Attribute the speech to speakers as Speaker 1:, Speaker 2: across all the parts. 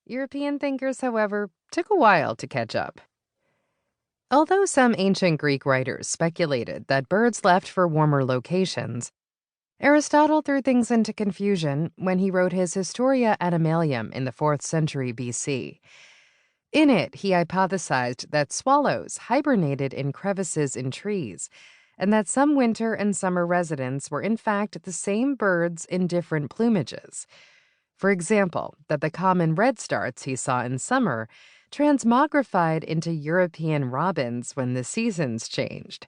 Speaker 1: European thinkers, however, took a while to catch up. Although some ancient Greek writers speculated that birds left for warmer locations, Aristotle threw things into confusion when he wrote his Historia Animalium in the 4th century BC. In it, he hypothesized that swallows hibernated in crevices in trees, and that some winter and summer residents were in fact the same birds in different plumages. For example, that the common redstarts he saw in summer transmogrified into European robins when the seasons changed.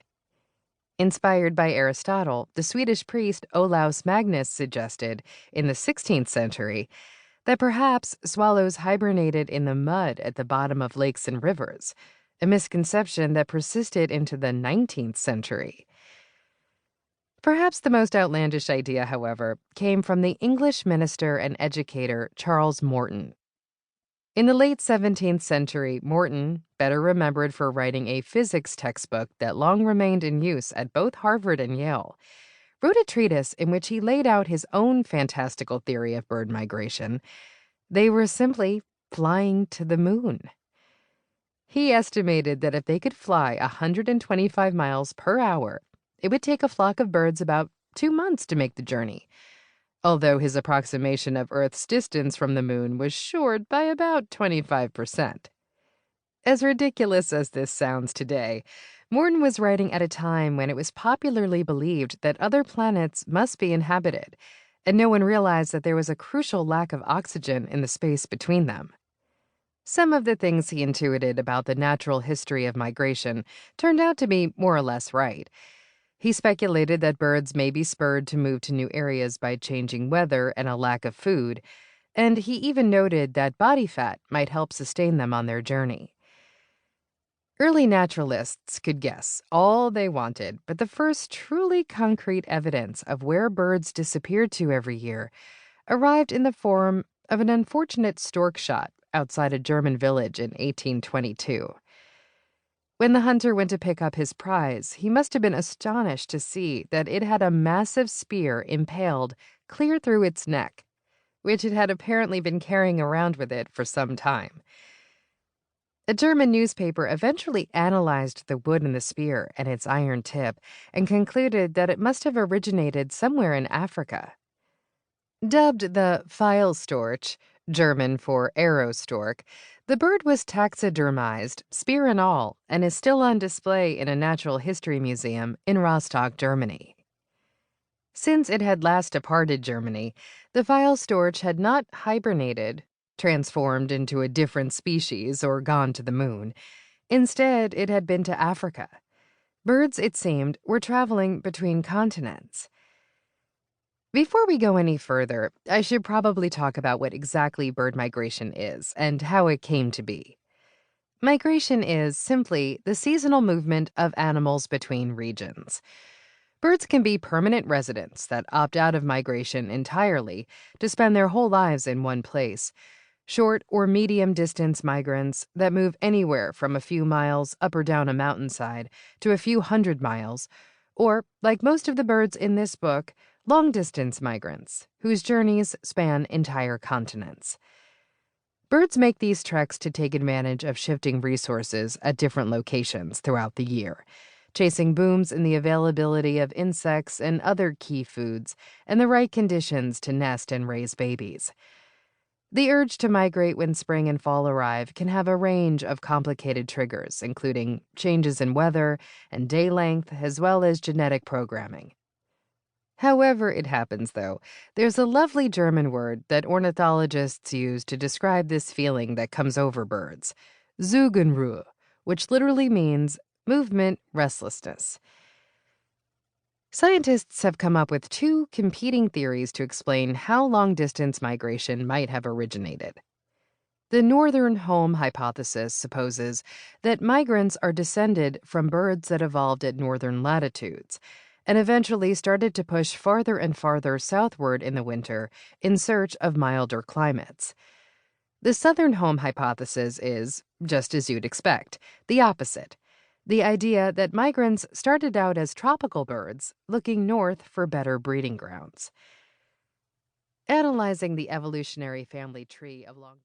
Speaker 1: Inspired by Aristotle, the Swedish priest Olaus Magnus suggested, in the 16th century, that perhaps swallows hibernated in the mud at the bottom of lakes and rivers, a misconception that persisted into the 19th century. Perhaps the most outlandish idea, however, came from the English minister and educator Charles Morton. In the late 17th century, Morton, better remembered for writing a physics textbook that long remained in use at both Harvard and Yale, wrote a treatise in which he laid out his own fantastical theory of bird migration. They were simply flying to the moon. He estimated that if they could fly 125 miles per hour, it would take a flock of birds about 2 months to make the journey, although his approximation of Earth's distance from the moon was short by about 25%. As ridiculous as this sounds today, Morton was writing at a time when it was popularly believed that other planets must be inhabited, and no one realized that there was a crucial lack of oxygen in the space between them. Some of the things he intuited about the natural history of migration turned out to be more or less right. He speculated that birds may be spurred to move to new areas by changing weather and a lack of food, and he even noted that body fat might help sustain them on their journey. Early naturalists could guess all they wanted, but the first truly concrete evidence of where birds disappeared to every year arrived in the form of an unfortunate stork shot outside a German village in 1822. When the hunter went to pick up his prize, he must have been astonished to see that it had a massive spear impaled clear through its neck, which it had apparently been carrying around with it for some time. A German newspaper eventually analyzed the wood in the spear and its iron tip and concluded that it must have originated somewhere in Africa. Dubbed the Pfeilstorch, German for arrow stork, the bird was taxidermized, spear and all, and is still on display in a natural history museum in Rostock, Germany. Since it had last departed Germany, the Pfeilstorch had not hibernated, transformed into a different species, or gone to the moon. Instead, it had been to Africa. Birds, it seemed, were traveling between continents. Before we go any further, I should probably talk about what exactly bird migration is and how it came to be. Migration is simply the seasonal movement of animals between regions. Birds can be permanent residents that opt out of migration entirely to spend their whole lives in one place. Short or medium-distance migrants that move anywhere from a few miles up or down a mountainside to a few hundred miles, or, like most of the birds in this book, long-distance migrants whose journeys span entire continents. Birds make these treks to take advantage of shifting resources at different locations throughout the year, chasing booms in the availability of insects and other key foods and the right conditions to nest and raise babies. The urge to migrate when spring and fall arrive can have a range of complicated triggers, including changes in weather and day length, as well as genetic programming. However it happens, though, there's a lovely German word that ornithologists use to describe this feeling that comes over birds, Zügenruhe, which literally means movement restlessness. Scientists have come up with two competing theories to explain how long-distance migration might have originated. The northern home hypothesis supposes that migrants are descended from birds that evolved at northern latitudes and eventually started to push farther and farther southward in the winter in search of milder climates. The southern home hypothesis is, just as you'd expect, the opposite. The idea that migrants started out as tropical birds, looking north for better breeding grounds. Analyzing the evolutionary family tree of long